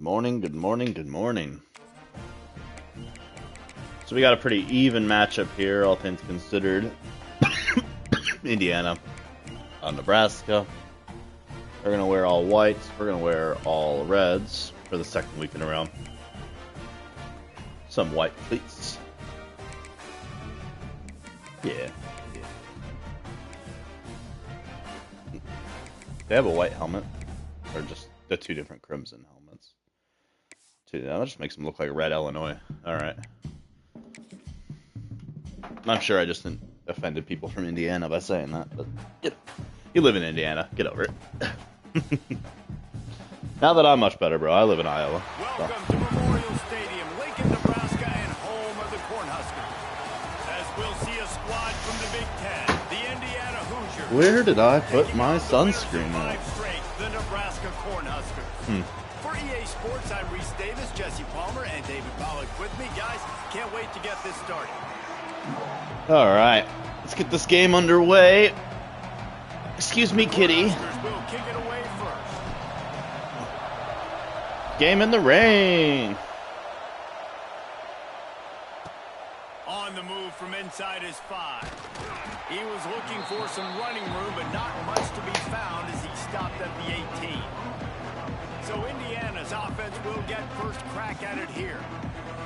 morning, good morning, good morning. So we got a pretty even matchup here, all things considered. Indiana on Nebraska. We're going to wear all whites. We're going to wear all reds for the second week in a row. Some white cleats. Yeah. They have a white helmet, or just the two different crimson helmets. That just makes them look like red Illinois. Alright. I'm sure I just offended people from Indiana by saying that, but you live in Indiana. Get over it. Now that I'm much better, bro. I live in Iowa. Welcome to Memorial Stadium, Lincoln, Nebraska, and home of the Cornhuskers. As we'll see a squad from the Big Ten, the Indiana Hoosiers. Where did I put my sunscreen at? The Nebraska Cornhuskers. For EA Sports, I'm Reese Davis, Jesse Palmer, and David Pollock with me. Guys, can't wait to get this started. All right, let's get this game underway. Excuse me, kitty. Will kick it away first. Game in the rain. On the move from inside his 5. He was looking for some running room, but not much to be found as he stopped at the 18. So Indiana's offense will get first crack at it here.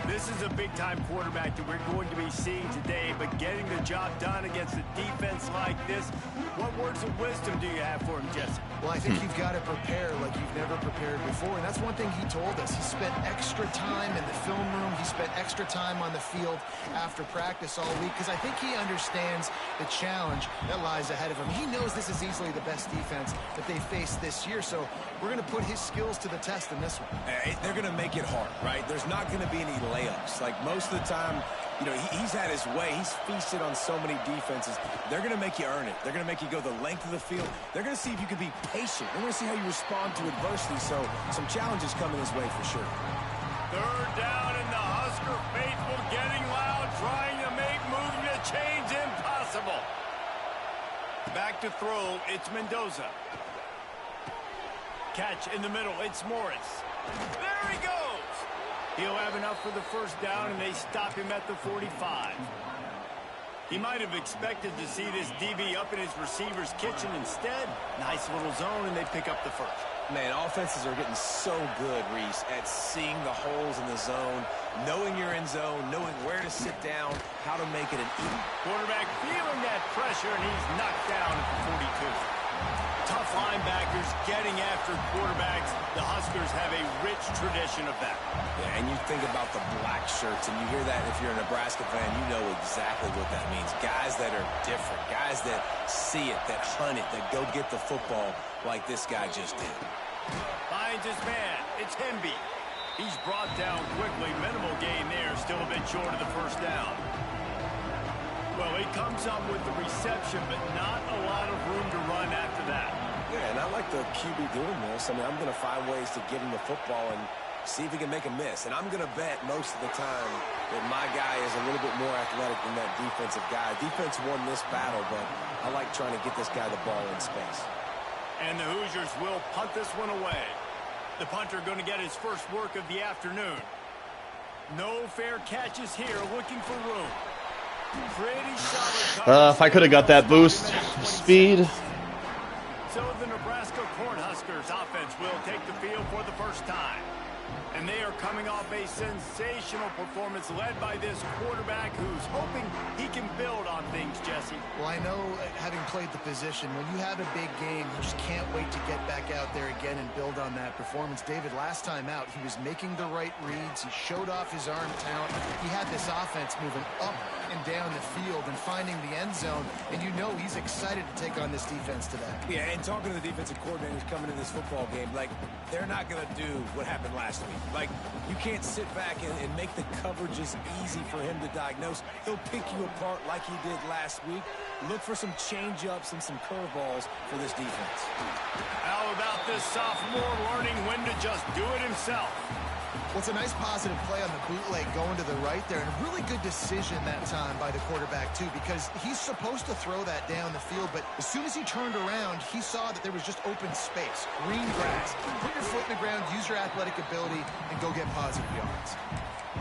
This is a big-time quarterback that we're going to be seeing today, but getting the job done against a defense like this, what words of wisdom do you have for him, Jesse? Well, I think you've got to prepare like you've never prepared before, and that's one thing he told us. He spent extra time in the film room. He spent extra time on the field after practice all week, because I think he understands the challenge that lies ahead of him. He knows this is easily the best defense that they faced this year, so we're going to put his skills to the test in this one. They're going to make it hard, right? There's not going to be any layups. Like most of the time, you know, he's had his way. He's feasted on so many defenses. They're going to make you earn it. They're going to make you go the length of the field. They're going to see if you can be patient. They're going to see how you respond to adversity. So some challenges coming his way for sure. Third down, and the Husker faithful getting loud, trying to make moving the chains impossible. Back to throw, it's Mendoza. Catch in the middle, it's Morris. There he goes. He'll have enough for the first down, and they stop him at the 45. He might have expected to see this DB up in his receiver's kitchen. Instead, nice little zone, and they pick up the first. Man, offenses are getting so good, Reese, at seeing the holes in the zone, knowing you're in zone, knowing where to sit down, how to make it an eat. Quarterback feeling that pressure, and he's knocked down at the 42. Tough linebackers getting after quarterbacks. The Huskers have a rich tradition of that. Yeah, and you think about the black shirts, and you hear that if you're a Nebraska fan, you know exactly what that means. Guys that are different, guys that see it, that hunt it, that go get the football like this guy just did. Finds his man. It's Hemby. He's brought down quickly. Minimal gain there. Still a bit short of the first down. Well, he comes up with the reception, but not a lot of room to run after that. Yeah, and I like the QB doing this. I mean, I'm going to find ways to give him the football and see if he can make a miss. And I'm going to bet most of the time that my guy is a little bit more athletic than that defensive guy. Defense won this battle, but I like trying to get this guy the ball in space. And the Hoosiers will punt this one away. The punter going to get his first work of the afternoon. No fair catches here, looking for room. Pretty solid. If I could have got that boost speed. So the Nebraska Cornhuskers offense will take the field for the first time. And they are coming off a sensational performance led by this quarterback who's hoping he can build on things, Jesse. Well, I know, having played the position, when you have a big game, you just can't wait to get back out there again and build on that performance. David, last time out, he was making the right reads. He showed off his arm talent. He had this offense moving up and down the field and finding the end zone, and you know he's excited to take on this defense today. Yeah, and talking to the defensive coordinators coming in this football game, like, they're not going to do what happened last week. Like, you can't sit back and make the coverages easy for him to diagnose. He'll pick you apart like he did last week. Look for some change-ups and some curveballs for this defense. How about this sophomore learning when to just do it himself? Well, it's a nice positive play on the bootleg going to the right there, and a really good decision that time by the quarterback, too, because he's supposed to throw that down the field, but as soon as he turned around, he saw that there was just open space, green grass. Put your foot in the ground, use your athletic ability, and go get positive yards.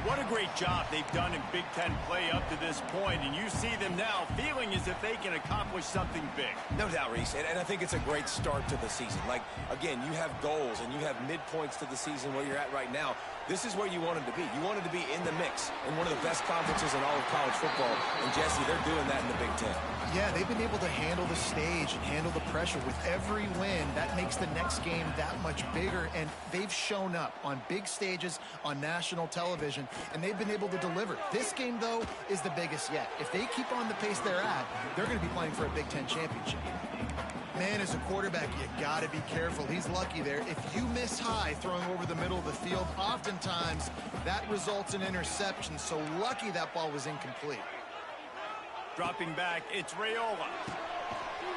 What a great job they've done in Big Ten play up to this point, and you see them now feeling as if they can accomplish something big. No doubt, Reese, and I think it's a great start to the season. Like, again, you have goals and you have midpoints to the season where you're at right now. This is where you wanted to be. You wanted to be in the mix in one of the best conferences in all of college football, and Jesse, they're doing that in the Big Ten. Yeah, they've been able to handle the stage and handle the pressure. With every win, that makes the next game that much bigger, and they've shown up on big stages on national television, and they've been able to deliver. This game, though, is the biggest yet. If they keep on the pace they're at, they're going to be playing for a Big Ten championship. Man, as a quarterback, you got to be careful. He's lucky there. If you miss high throwing over the middle of the field, oftentimes that results in interception, so lucky that ball was incomplete. Dropping back, it's Raiola.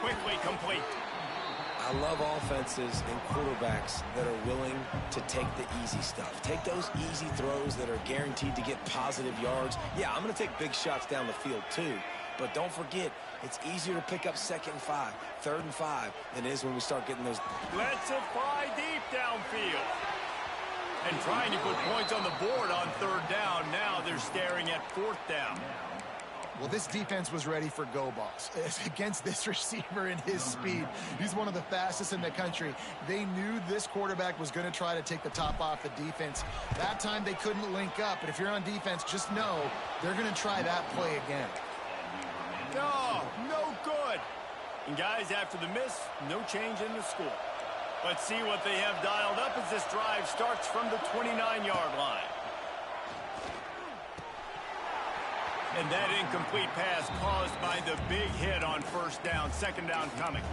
Quickly complete. I love offenses and quarterbacks that are willing to take the easy stuff. Take those easy throws that are guaranteed to get positive yards. Yeah, I'm going to take big shots down the field too. But don't forget, it's easier to pick up 2nd and 5, 3rd and 5 than it is when we start getting those. Lets it fly deep downfield. And trying to put points on the board on 3rd down. Now they're staring at 4th down. Well, this defense was ready for go balls against this receiver and his speed. He's one of the fastest in the country. They knew this quarterback was going to try to take the top off the defense. That time they couldn't link up, but if you're on defense, just know they're going to try that play again. No good. And guys, after the miss, no change in the score. Let's see what they have dialed up as this drive starts from the 29-yard line. And that incomplete pass caused by the big hit on 1st down, 2nd down coming.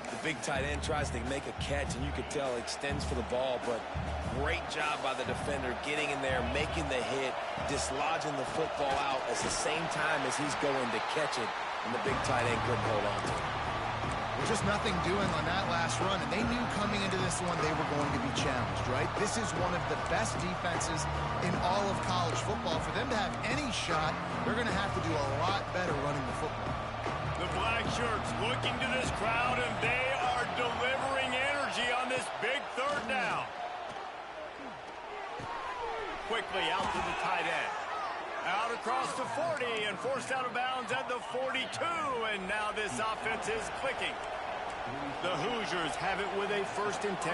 The big tight end tries to make a catch, and you could tell extends for the ball, but great job by the defender getting in there, making the hit, dislodging the football out at the same time as he's going to catch it, and the big tight end couldn't hold on to it. Just nothing doing on that last run, and they knew coming into this one they were going to be challenged, right? This is one of the best defenses in all of college football. For them to have any shot, they're going to have to do a lot better running the football. The black shirts looking to this crowd, and they are delivering energy on this big 3rd down. Quickly out to the tight end. Out across the 40 and forced out of bounds at the 42, and now this offense is clicking. The Hoosiers have it with a 1st and 10.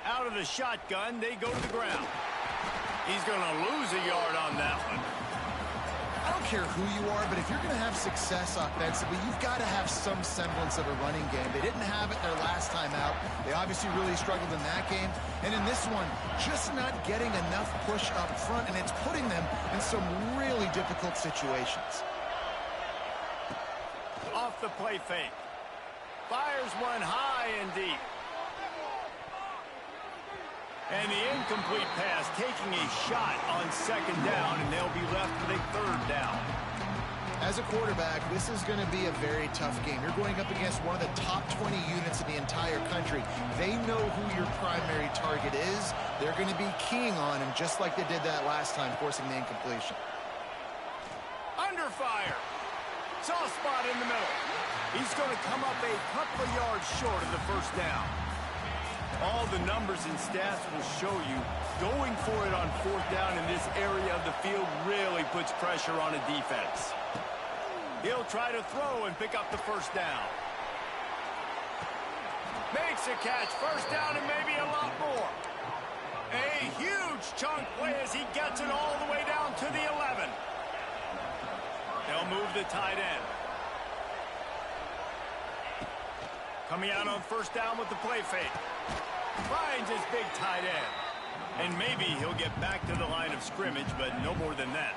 Out of the shotgun, they go to the ground. He's going to lose a yard on that one. I don't care who you are, but if you're going to have success offensively, you've got to have some semblance of a running game. They didn't have it their last time out. They obviously really struggled in that game. And in this one, just not getting enough push up front, and it's putting them in some really difficult situations. Off the play fake. Fires one high and deep. And the incomplete pass taking a shot on 2nd down, and they'll be left with a 3rd down. As a quarterback, this is going to be a very tough game. You're going up against one of the top 20 units in the entire country. They know who your primary target is. They're going to be keying on him just like they did that last time, forcing the incompletion. Under fire. Soft spot in the middle. He's going to come up a couple of yards short of the 1st down. All the numbers and stats will show you going for it on 4th down in this area of the field really puts pressure on a defense. He'll try to throw and pick up the 1st down. Makes a catch, 1st down and maybe a lot more. A huge chunk play as he gets it all the way down to the 11. They'll move the tight end. Coming out on 1st down with the play fake. Finds his big tight end. And maybe he'll get back to the line of scrimmage, but no more than that.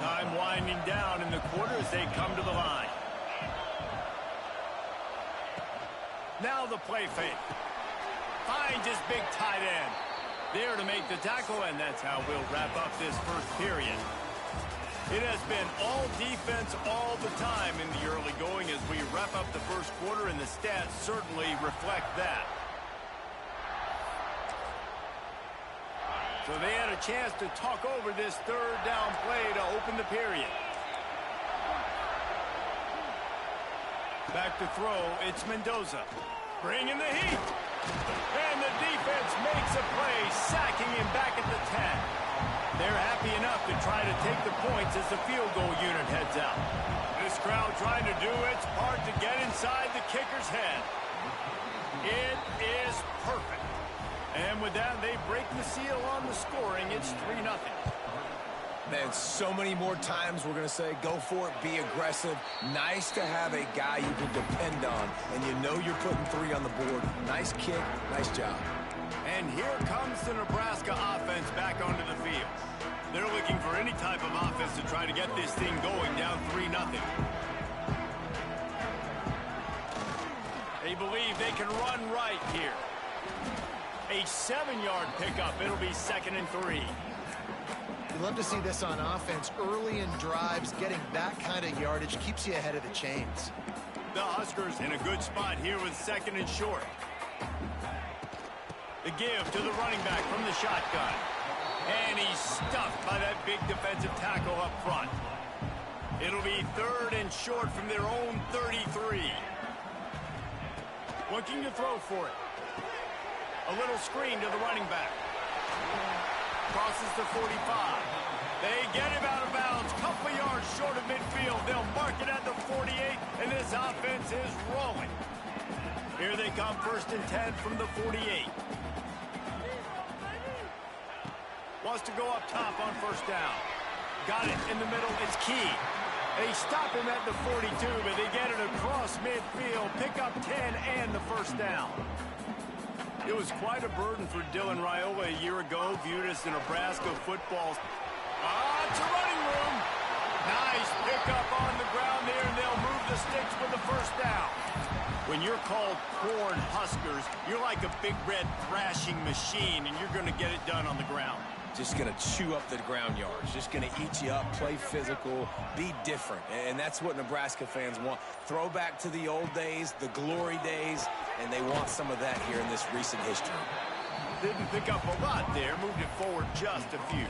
Time winding down in the quarter as they come to the line. Now the play fake. Finds his big tight end. There to make the tackle, and that's how we'll wrap up this 1st period. It has been all defense all the time in the early going as we wrap up the 1st quarter, and the stats certainly reflect that. So they had a chance to talk over this third down play to open the period. Back to throw, it's Mendoza. Bringing the heat. And the defense makes a play, sacking him back at the 10. They're happy enough to try to take the points as the field goal unit heads out. This crowd trying to do its part to get inside the kicker's head. It is perfect. And with that, they break the seal on the scoring. It's 3-0. Man, so many more times we're going to say, go for it, be aggressive. Nice to have a guy you can depend on, and you know you're putting 3 on the board. Nice kick, nice job. And here comes the Nebraska offense back onto the field. They're looking for any type of offense to try to get this thing going, down 3-0. They believe they can run right here. A 7-yard pickup. It'll be 2nd and 3. You love to see this on offense. Early in drives, getting that kind of yardage keeps you ahead of the chains. The Huskers in a good spot here with 2nd and short. The give to the running back from the shotgun. And he's stuffed by that big defensive tackle up front. It'll be 3rd and short from their own 33. Looking to throw for it. A little screen to the running back. Crosses the 45. They get him out of bounds. Couple yards short of midfield. They'll mark it at the 48, and this offense is rolling. Here they come, 1st and 10 from the 48. Wants to go up top on 1st down. Got it in the middle. It's key. They stop him at the 42, but they get it across midfield. Pick up 10 and the 1st down. It was quite a burden for Dylan Raiola a year ago, viewed as the Nebraska football's to running room. Nice pickup on the ground there, and they'll move the sticks with the 1st down. When you're called Corn Huskers, you're like a big red thrashing machine, and you're going to get it done on the ground. Just going to chew up the ground yards. Just going to eat you up, play physical, be different. And that's what Nebraska fans want. Throwback to the old days, the glory days, and they want some of that here in this recent history. Didn't pick up a lot there, moved it forward just a few.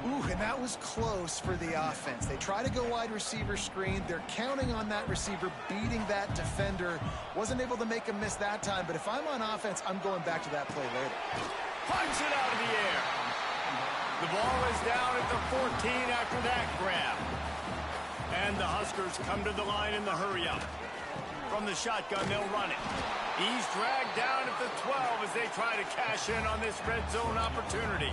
Ooh, and that was close for the offense. They try to go wide receiver screen. They're counting on that receiver beating that defender. Wasn't able to make a miss that time, but if I'm on offense, I'm going back to that play later. Punch it out of the air. The ball is down at the 14 after that grab. And the Huskers come to the line in the hurry-up. From the shotgun, they'll run it. He's dragged down at the 12 as they try to cash in on this red zone opportunity.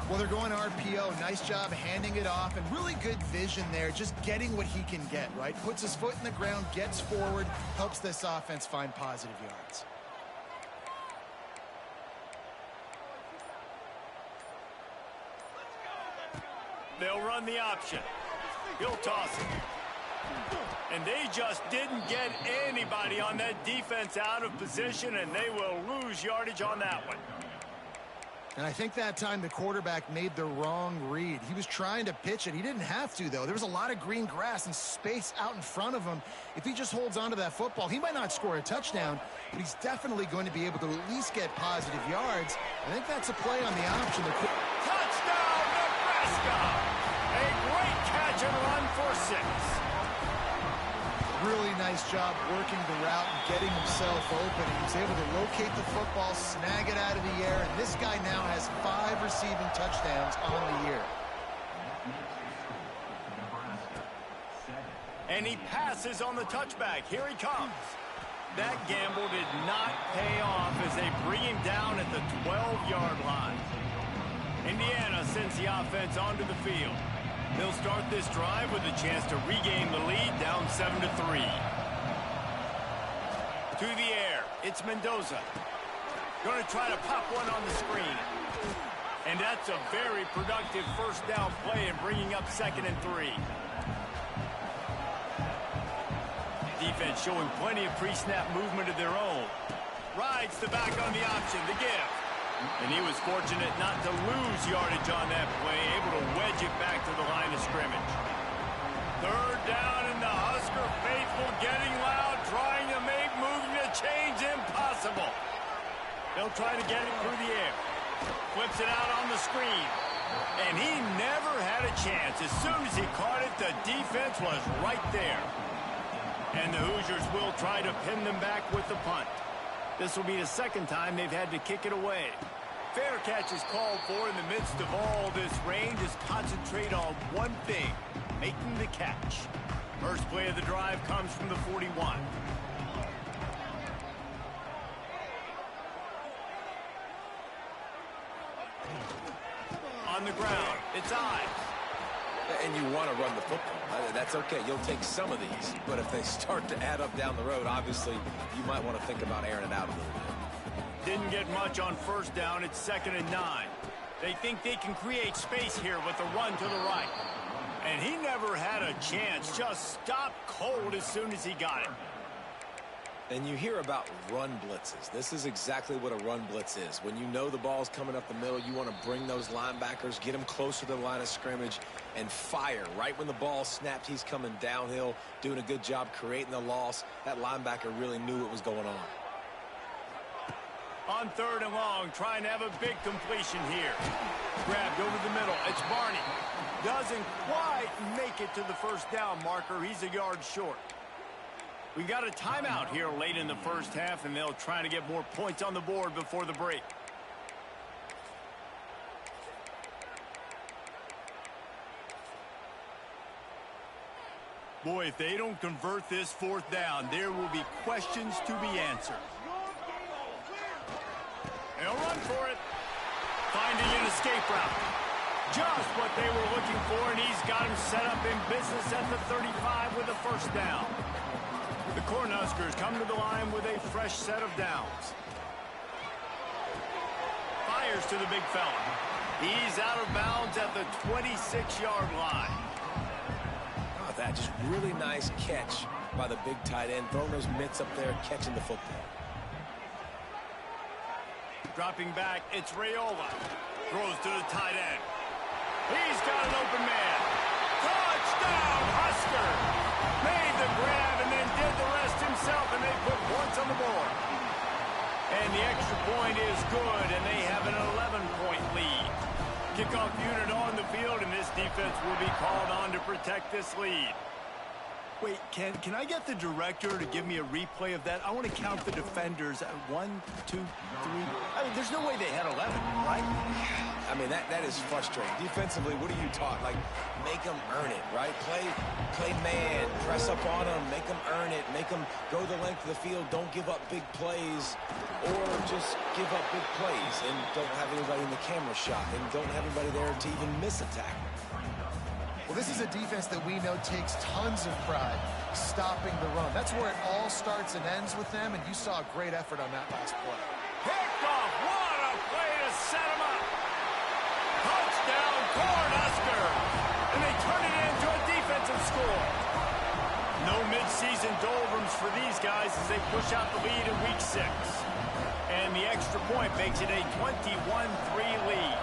Well, they're going RPO. Nice job handing it off, and really good vision there, just getting what he can get, right? Puts his foot in the ground, gets forward, helps this offense find positive yards. They'll run the option. He'll toss it. And they just didn't get anybody on that defense out of position, and they will lose yardage on that one. And I think that time the quarterback made the wrong read. He was trying to pitch it. He didn't have to, though. There was a lot of green grass and space out in front of him. If he just holds on to that football, he might not score a touchdown, but he's definitely going to be able to at least get positive yards. I think that's a play on the option. Touchdown, Nebraska! A great catch and run for 6. Really nice job working the route and getting himself open. He was able to locate the football, snag it out of the air, and this guy now has 5 receiving touchdowns on the year. And he passes on the touchback. Here he comes. That gamble did not pay off as they bring him down at the 12-yard line. Indiana sends the offense onto the field. They'll start this drive with a chance to regain the lead, down 7-3. To the air, it's Mendoza. Going to try to pop one on the screen. And that's a very productive 1st down play and bringing up 2nd and 3. Defense showing plenty of pre-snap movement of their own. Rides the back on the option, the give. And he was fortunate not to lose yardage on that play, able to wedge it back to the line of scrimmage. 3rd down, and the Husker faithful getting loud, trying to make moving the chains impossible. They'll try to get it through the air. Flips it out on the screen. And he never had a chance. As soon as he caught it, the defense was right there. And the Hoosiers will try to pin them back with the punt. This will be the second time they've had to kick it away. Fair catch is called for in the midst of all this rain. Just concentrate on one thing, making the catch. First play of the drive comes from the 41. On the ground, it's eyes. And you want to run the football. That's okay. You'll take some of these. But if they start to add up down the road, obviously, you might want to think about airing it out a little bit. Didn't get much on first down. It's 2nd and 9. They think they can create space here with a run to the right. And he never had a chance. Just stopped cold as soon as he got it. And you hear about run blitzes. This is exactly what a run blitz is. When you know the ball's coming up the middle, you want to bring those linebackers, get them closer to the line of scrimmage, and fire. Right when the ball snapped, he's coming downhill, doing a good job creating the loss. That linebacker really knew what was going on. On 3rd and long, trying to have a big completion here. Grabbed over the middle. It's Barney. Doesn't quite make it to the first down marker. He's a yard short. We've got a timeout here late in the first half, and they'll try to get more points on the board before the break. Boy, if they don't convert this 4th down, there will be questions to be answered. They'll run for it. Finding an escape route. Just what they were looking for, and he's got him set up in business at the 35 with a first down. The Cornhuskers come to the line with a fresh set of downs. Fires to the big fella. He's out of bounds at the 26-yard line. Oh, that just really nice catch by the big tight end. Throwing those mitts up there, catching the football. Dropping back, it's Raiola. Throws to the tight end. He's got an open man. Touchdown, Husker! Made the grab and then did the rest himself, and they put points on the board. And the extra point is good, and they have an 11-point lead. Kickoff unit on the field, and this defense will be called on to protect this lead. Wait, can I get the director to give me a replay of that? I want to count the defenders at 1, 2, 3. I mean, there's no way they had 11, right? I mean, that is frustrating. Defensively, what are you taught? Like, make them earn it, right? Play man, press up on them, make them earn it, make them go the length of the field, don't give up big plays, or just give up big plays and don't have anybody in the camera shot and don't have anybody there to even miss a tackle. Well, this is a defense that we know takes tons of pride stopping the run. That's where it all starts and ends with them, and you saw a great effort on that last play. Picked off. What a play to set him up. Touchdown, Cornhuskers. And they turn it into a defensive score. No midseason doldrums for these guys as they push out the lead in Week 6. And the extra point makes it a 21-3 lead.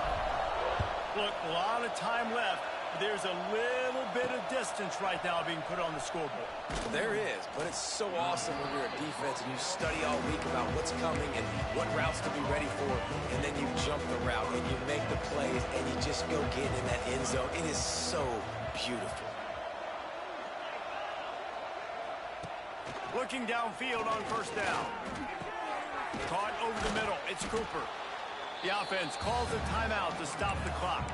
Look, a lot of time left. There's a little bit of distance right now being put on the scoreboard. There is, but it's so awesome when you're a defense and you study all week about what's coming and what routes to be ready for, and then you jump the route and you make the plays and you just go get in that end zone. It is so beautiful. Looking downfield on first down. Caught over the middle. It's Cooper. The offense calls a timeout to stop the clock.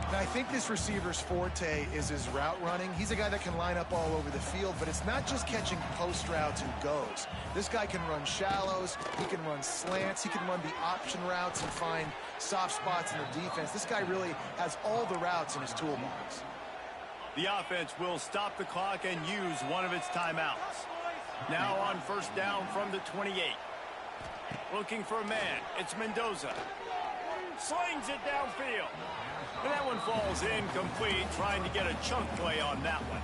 Now, I think this receiver's forte is his route running. He's a guy that can line up all over the field, but it's not just catching post routes and goes. This guy can run shallows, he can run slants, he can run the option routes and find soft spots in the defense. This guy really has all the routes in his toolbox. The offense will stop the clock and use one of its timeouts. Now on first down from the 28. Looking for a man. It's Mendoza. Slings it downfield. And that one falls incomplete, trying to get a chunk play on that one.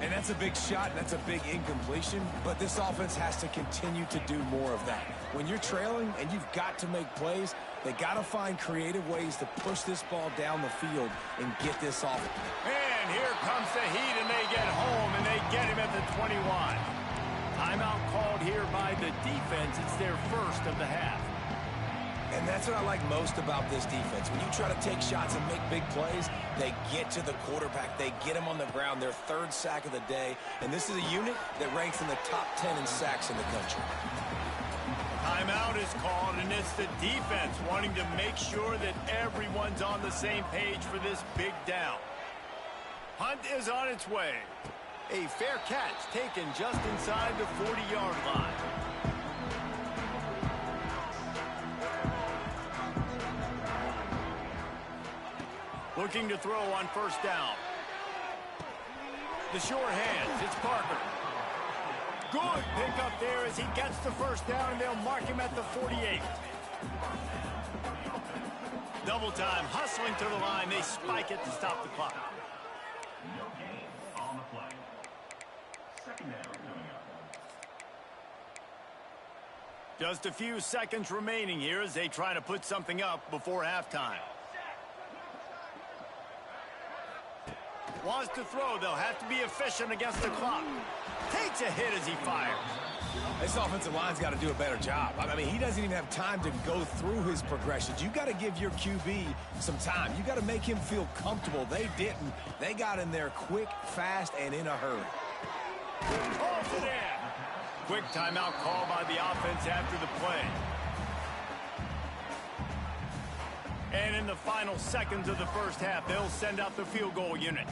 And that's a big shot, and that's a big incompletion, but this offense has to continue to do more of that. When you're trailing and you've got to make plays, they got to find creative ways to push this ball down the field and get this off. And here comes the heat, and they get home, and they get him at the 21. Timeout called here by the defense. It's their first of the half. And that's what I like most about this defense. When you try to take shots and make big plays, they get to the quarterback. They get him on the ground. Their third sack of the day. And this is a unit that ranks in the top 10 in sacks in the country. Timeout is called, and it's the defense wanting to make sure that everyone's on the same page for this big down. Punt is on its way. A fair catch taken just inside the 40-yard line. Looking to throw on first down. The short hands, it's Parker. Good pickup there as he gets the first down, and they'll mark him at the 48. Double time, hustling to the line. They spike it to stop the clock. No gain on the play. Second down coming up. Just a few seconds remaining here as they try to put something up before halftime. Wants to throw. They'll have to be efficient against the clock. Takes a hit as he fires. This offensive line's got to do a better job. I mean, he doesn't even have time to go through his progressions. You got to give your QB some time. You got to make him feel comfortable. They didn't. They got in there quick, fast, and in a hurry. Holds it in. Quick timeout call by the offense after the play. And in the final seconds of the first half, they'll send out the field goal unit.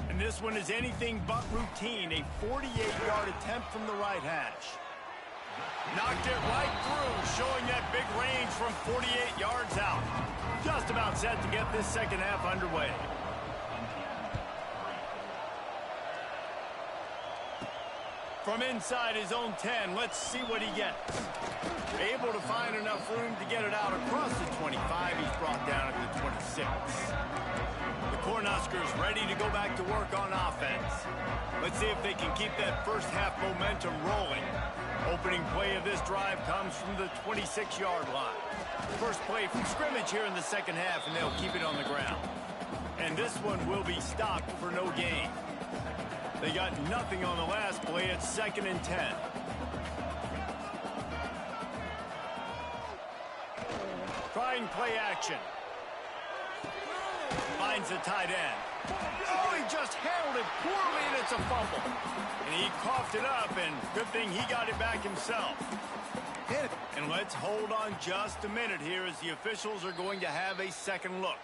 And this one is anything but routine. A 48-yard attempt from the right hash. Knocked it right through, showing that big range from 48 yards out. Just about set to get this second half underway. From inside his own 10, let's see what he gets. Able to find enough room to get it out across the 25. He's brought down at the 26. The Cornhuskers ready to go back to work on offense. Let's see if they can keep that first half momentum rolling. Opening play of this drive comes from the 26-yard line. First play from scrimmage here in the second half, and they'll keep it on the ground. And this one will be stopped for no gain. They got nothing on the last play. It's 2nd and 10. Trying play action. Finds the tight end. Oh, he just handled it poorly, and it's a fumble. And he coughed it up, and good thing he got it back himself. And let's hold on just a minute here as the officials are going to have a second look.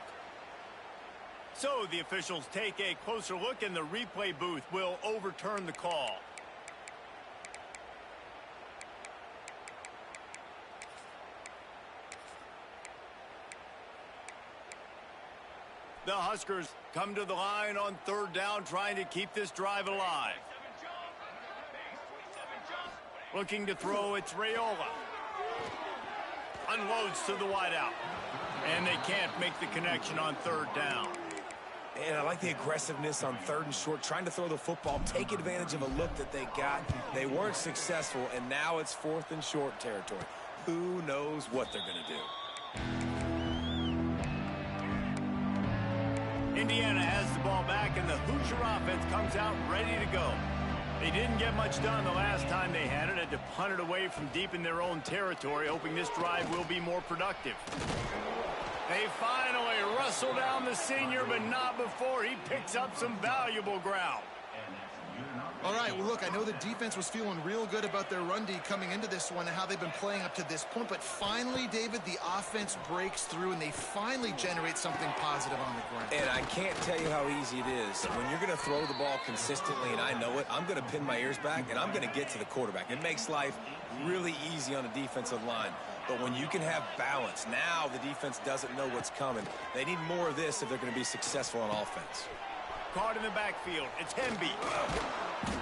So the officials take a closer look, and the replay booth will overturn the call. The Huskers come to the line on third down, trying to keep this drive alive. Looking to throw, it's Raiola. Unloads to the wideout. And they can't make the connection on third down. And I like the aggressiveness on 3rd and short, trying to throw the football, take advantage of a look that they got. They weren't successful, and now it's 4th and short territory. Who knows what they're going to do? Indiana has the ball back, and the Hoosier offense comes out ready to go. They didn't get much done the last time they had it. Had to punt it away from deep in their own territory, hoping this drive will be more productive. They finally wrestle down the senior, but not before he picks up some valuable ground. All right, well, look, I know the defense was feeling real good about their run D coming into this one and how they've been playing up to this point, but finally, David, the offense breaks through, and they finally generate something positive on the ground. And I can't tell you how easy it is. When you're going to throw the ball consistently, and I know it, I'm going to pin my ears back, and I'm going to get to the quarterback. It makes life really easy on a defensive line. But when you can have balance, now the defense doesn't know what's coming. They need more of this if they're going to be successful on offense. Caught in the backfield. It's Hemby.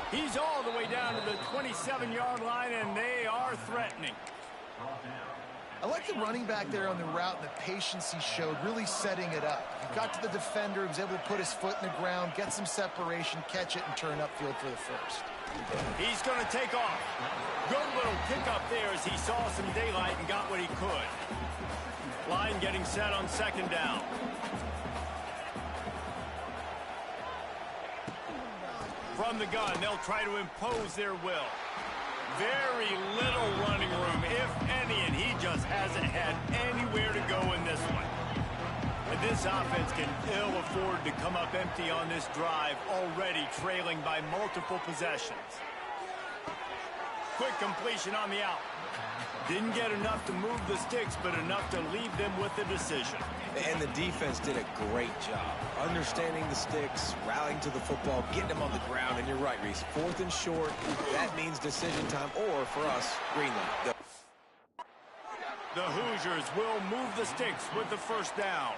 He's all the way down to the 27-yard line, and they are threatening. I like the running back there on the route and the patience he showed, really setting it up. He got to the defender, he was able to put his foot in the ground, get some separation, catch it, and turn upfield for the first. He's going to take off. Good little pickup there as he saw some daylight and got what he could. Line getting set on 2nd down. From the gun, they'll try to impose their will. Very little running room, if any, and he just hasn't had anywhere This offense can ill afford to come up empty on this drive, already trailing by multiple possessions. Quick completion on the out. Didn't get enough to move the sticks, but enough to leave them with a decision. And the defense did a great job understanding the sticks, rallying to the football, getting them on the ground. And you're right, Reese. 4th and short, that means decision time, or for us, green light. The Hoosiers will move the sticks with the first down.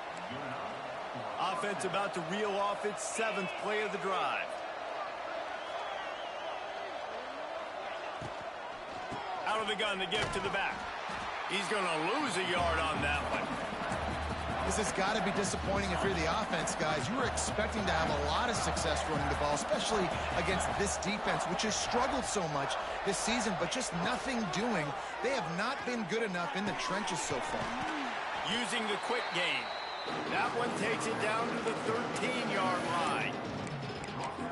Offense about to reel off its 7th play of the drive. Out of the gun to give to the back. He's going to lose a yard on that one. This has got to be disappointing if you're the offense, guys. You were expecting to have a lot of success running the ball, especially against this defense, which has struggled so much this season, but just nothing doing. They have not been good enough in the trenches so far. Using the quick game. That one takes it down to the 13-yard line.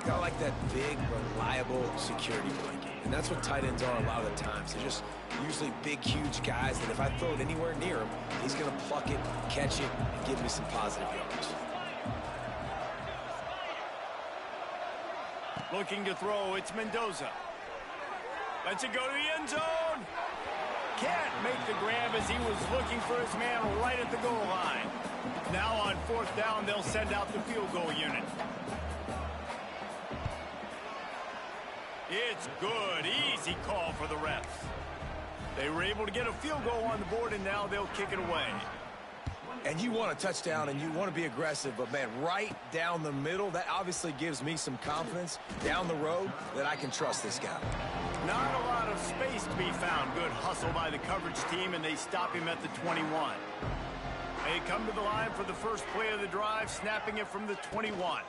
Got like that big, reliable security blanket. And that's what tight ends are a lot of the times. They're just usually big, huge guys that if I throw it anywhere near him, he's going to pluck it, catch it, and give me some positive yards. Looking to throw, it's Mendoza. Lets it go to the end zone. Can't make the grab as he was looking for his man right at the goal line. Now on 4th down, they'll send out the field goal unit. It's good. Easy call for the refs. They were able to get a field goal on the board, and now they'll kick it away. And you want a touchdown, and you want to be aggressive, but, man, right down the middle, that obviously gives me some confidence down the road that I can trust this guy. Not a lot of space to be found. Good hustle by the coverage team, and they stop him at the 21. They come to the line for the first play of the drive, snapping it from the 21.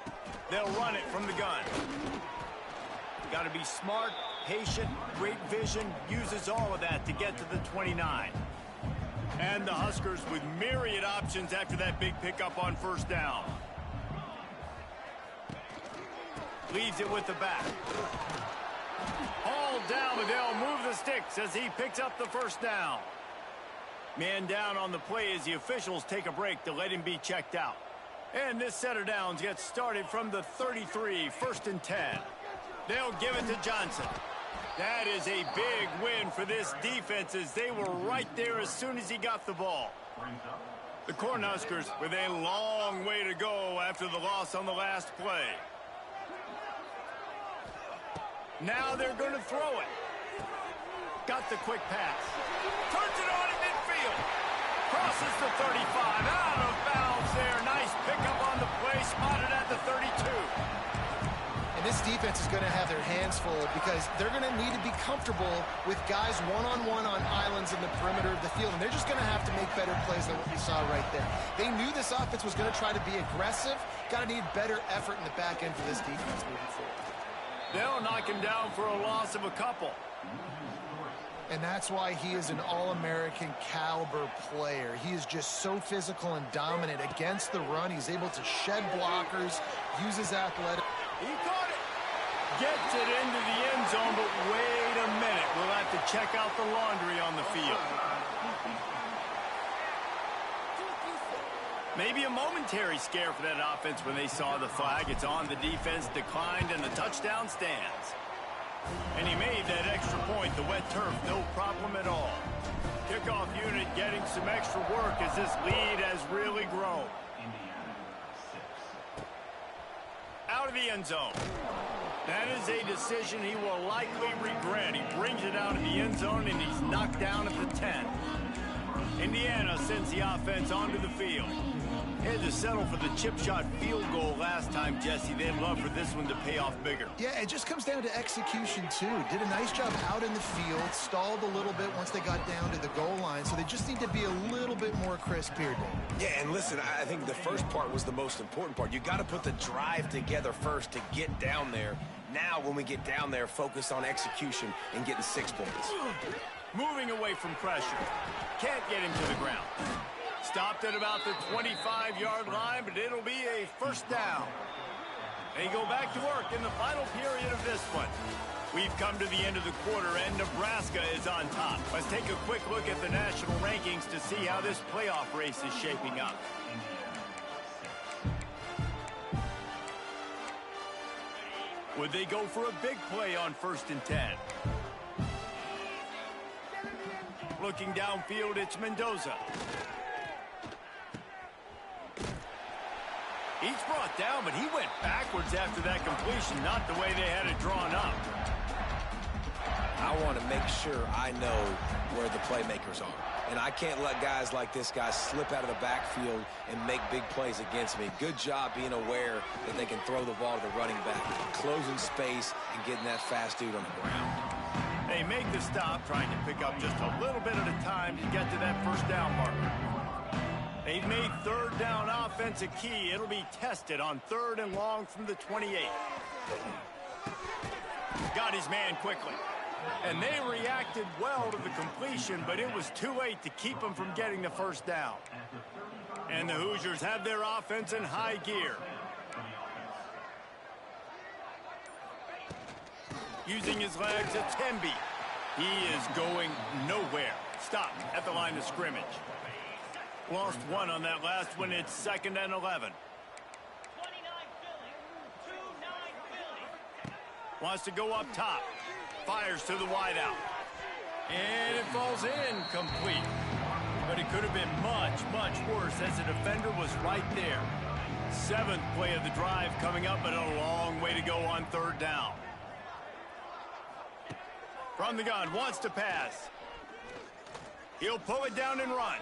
They'll run it from the gun. Got to be smart, patient, great vision, uses all of that to get to the 29. And the Huskers with myriad options after that big pickup on 1st down. Leaves it with the back. All down, but they'll move the sticks as he picks up the 1st down. Man down on the play as the officials take a break to let him be checked out. And this set of downs gets started from the 33, 1st and 10. They'll give it to Johnson. That is a big win for this defense as they were right there as soon as he got the ball. The Cornhuskers with a long way to go after the loss on the last play. Now they're going to throw it. Got the quick pass. Turns it on in midfield. Crosses the 35. Out of bounds there. Nice pickup on the play. Spotted at the 32. And this defense is going to have their hands full because they're going to need to be comfortable with guys one-on-one on islands in the perimeter of the field. And they're just going to have to make better plays than what we saw right there. They knew this offense was going to try to be aggressive. Got to need better effort in the back end for this defense moving forward. They'll knock him down for a loss of a couple. And that's why he is an All-American caliber player. He is just so physical and dominant against the run. He's able to shed blockers, use his athletic. He caught it. Gets it into the end zone, but wait a minute. We'll have to check out the laundry on the field. Maybe a momentary scare for that offense when they saw the flag. It's on, the defense declined, and the touchdown stands. And he made that extra point. The wet turf, no problem at all. Kickoff unit getting some extra work as this lead has really grown. Out of the end zone. That is a decision he will likely regret. He brings it out of the end zone, and he's knocked down at the 10. Indiana sends the offense onto the field. Had to settle for the chip shot field goal last time, Jesse. They'd love for this one to pay off bigger. Yeah, it just comes down to execution, too. Did a nice job out in the field, stalled a little bit once they got down to the goal line, so they just need to be a little bit more crisp here, Dan. Yeah, and listen, I think the first part was the most important part. You got to put the drive together first to get down there. Now, when we get down there, focus on execution and getting 6 points. Moving away from pressure. Can't get him to the ground. Stopped at about the 25-yard line, but it'll be a first down. They go back to work in the final period of this one. We've come to the end of the quarter, and Nebraska is on top. Let's take a quick look at the national rankings to see how this playoff race is shaping up. Would they go for a big play on 1st and 10? Looking downfield, it's Mendoza. He's brought down, but he went backwards after that completion, not the way they had it drawn up. I want to make sure I know where the playmakers are. And I can't let guys like this guy slip out of the backfield and make big plays against me. Good job being aware that they can throw the ball to the running back, closing space and getting that fast dude on the ground. They make the stop, trying to pick up just a little bit at a time to get to that 1st down marker. They've made 3rd down offense a key. It'll be tested on 3rd and long from the 28. Got his man quickly. And they reacted well to the completion, but it was too late to keep him from getting the 1st down. And the Hoosiers have their offense in high gear. Using his legs, it's Temby. He is going nowhere. Stop at the line of scrimmage. Lost 1 on that last one. It's 2nd and 11. Wants to go up top. Fires to the wideout. And it falls incomplete. But it could have been much, much worse as the defender was right there. 7th play of the drive coming up, but a long way to go on 3rd down. From the gun, wants to pass. He'll pull it down and run.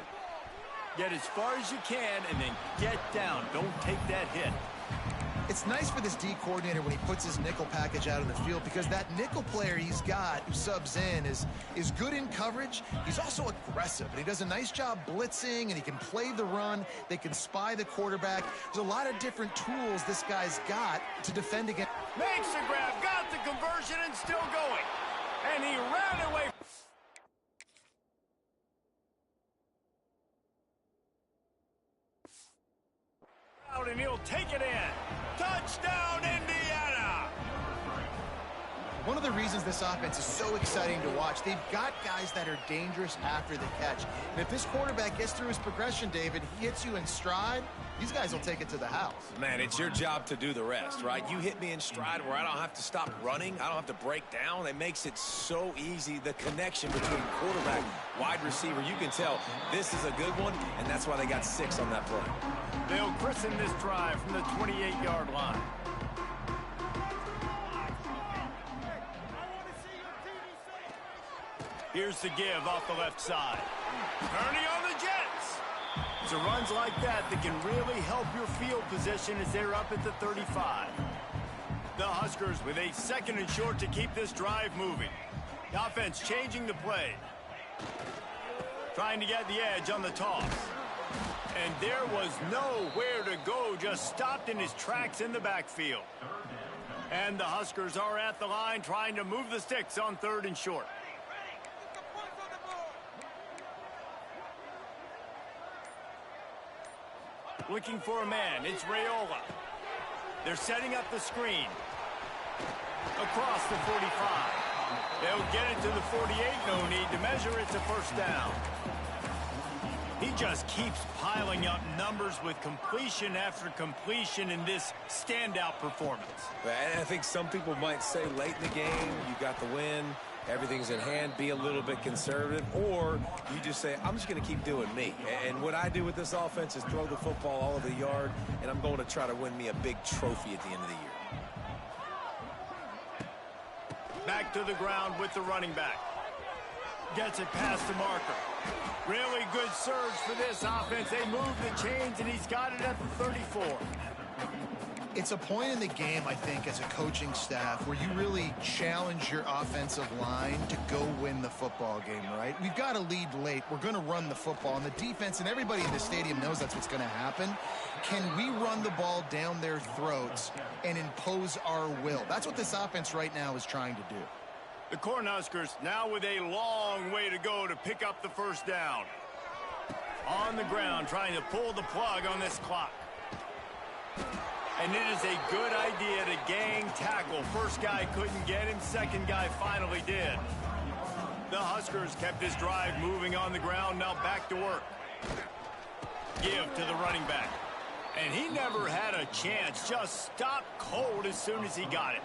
Get as far as you can and then get down. Don't take that hit. It's nice for this D coordinator when he puts his nickel package out on the field, because that nickel player he's got who subs in is good in coverage. He's also aggressive, and he does a nice job blitzing, and he can play the run. They can spy the quarterback. There's a lot of different tools this guy's got to defend against. Makes the grab, got the conversion, and still going. And he ran away. And he'll take it in. Touchdown, Indiana! One of the reasons this offense is so exciting to watch, they've got guys that are dangerous after the catch. And if this quarterback gets through his progression, David, he hits you in stride, these guys will take it to the house. Man, it's your job to do the rest, right? You hit me in stride where I don't have to stop running. I don't have to break down. It makes it so easy. The connection between quarterback, wide receiver, you can tell this is a good one, and that's why they got 6 on that play. They'll christen this drive from the 28-yard line. Here's the give off the left side. Turning on the Jets. It's runs like that can really help your field position as they're up at the 35. The Huskers with a 2nd and short to keep this drive moving. The offense changing the play. Trying to get the edge on the toss. And there was nowhere to go, just stopped in his tracks in the backfield. And the Huskers are at the line trying to move the sticks on 3rd and short. Looking for a man, it's Raiola. They're setting up the screen. Across the 45. They'll get it to the 48, no need to measure, it's a 1st down. He just keeps piling up numbers with completion after completion in this standout performance. And I think some people might say late in the game, you got the win, everything's in hand, be a little bit conservative, or you just say, I'm just going to keep doing me. And what I do with this offense is throw the football all over the yard, and I'm going to try to win me a big trophy at the end of the year. Back to the ground with the running back. Gets it past the marker. Really good surge for this offense. They move the chains, and he's got it at the 34. It's a point in the game, I think, as a coaching staff where you really challenge your offensive line to go win the football game, right? We've got to lead late. We're going to run the football. And the defense and everybody in the stadium knows that's what's going to happen. Can we run the ball down their throats and impose our will? That's what this offense right now is trying to do. The Cornhuskers now with a long way to go to pick up the 1st down. On the ground, trying to pull the plug on this clock. And it is a good idea to gang tackle. First guy couldn't get him, second guy finally did. The Huskers kept this drive moving on the ground, now back to work. Give to the running back. And he never had a chance, just stopped cold as soon as he got it.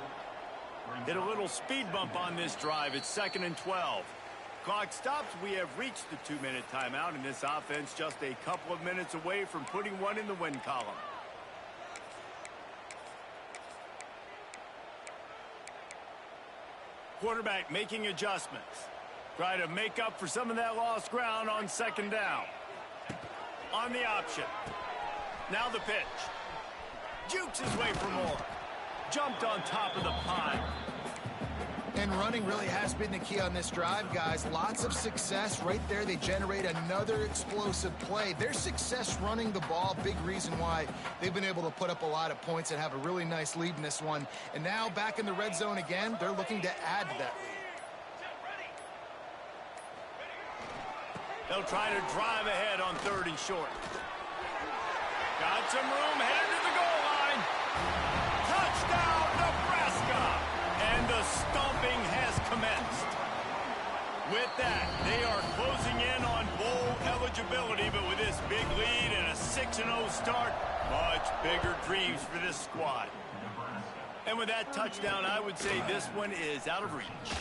Hit a little speed bump on this drive. It's 2nd and 12. Clock stops. We have reached the 2-minute timeout, and this offense just a couple of minutes away from putting one in the win column. Quarterback making adjustments. Try to make up for some of that lost ground on 2nd down. On the option. Now the pitch. Jukes his way for more. Jumped on top of the pile. And running really has been the key on this drive, guys. Lots of success right there. They generate another explosive play. Their success running the ball, big reason why they've been able to put up a lot of points and have a really nice lead in this one. And now back in the red zone again, they're looking to add to that lead. They'll try to drive ahead on 3rd and short. Got some room, headed to the goal line. Touchdown, Nebraska! And the stomping has commenced. With that, they are closing in on bowl eligibility, but with this big lead and a 6-0 start, much bigger dreams for this squad. And with that touchdown, I would say this one is out of reach.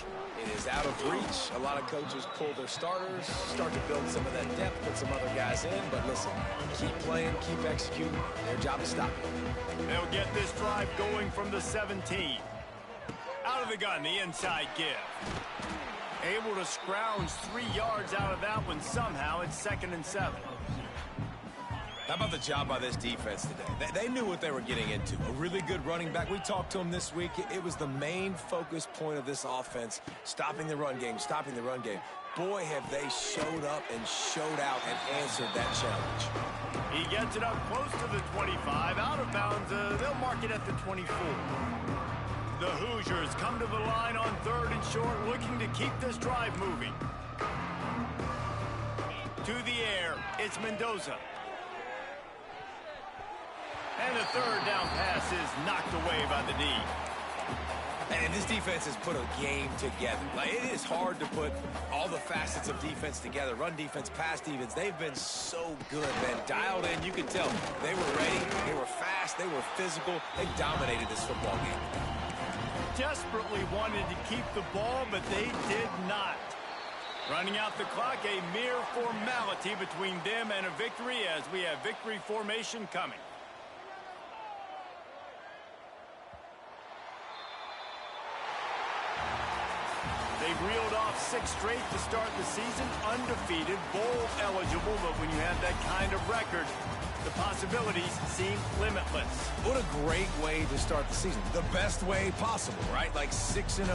It is out of reach. A lot of coaches pull their starters, start to build some of that depth, put some other guys in. But listen, keep playing, keep executing. Their job is stop it. They'll get this drive going from the 17. Out of the gun, the inside give. Able to scrounge 3 yards out of that one somehow. It's 2nd and 7. How about the job by this defense today? They knew what they were getting into. A really good running back. We talked to him this week. It was the main focus point of this offense, stopping the run game, stopping the run game. Boy, have they showed up and showed out and answered that challenge. He gets it up close to the 25. Out of bounds, they'll mark it at the 24. The Hoosiers come to the line on 3rd and short, looking to keep this drive moving. To the air, it's Mendoza. And the 3rd down pass is knocked away by the D. And this defense has put a game together. Like, it is hard to put all the facets of defense together. Run defense, pass defense. They've been so good, man. Dialed in, you can tell. They were ready, they were fast, they were physical. They dominated this football game. Desperately wanted to keep the ball, but they did not. Running out the clock, a mere formality between them and a victory as we have victory formation coming. They've reeled off 6 straight to start the season, undefeated, bowl eligible, but when you have that kind of record, the possibilities seem limitless. What a great way to start the season. The best way possible, right? Like 6-0,